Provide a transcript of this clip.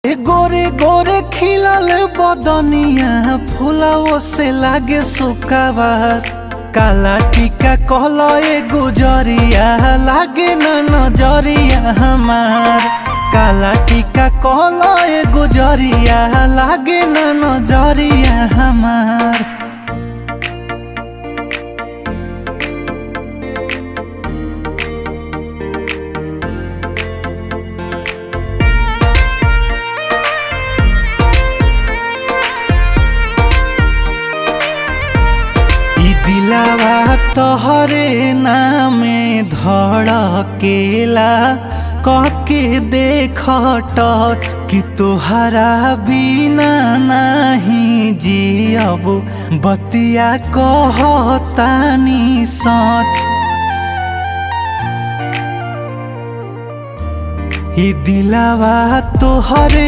गोरे गोरे खिलल बदनिया फूलाओ से लागे सुकाबार। काला टीका कहला गुजरिया लागे न नजरिया हमार। काला टीका कहला गुजरिया लागे न नजरिया हमार। दिलावा तोहरे नामे धड़केला कहके देख टच कि तोहरा बिना नहीं जियब बतिया कहतानी सच। दिलावा तोहरे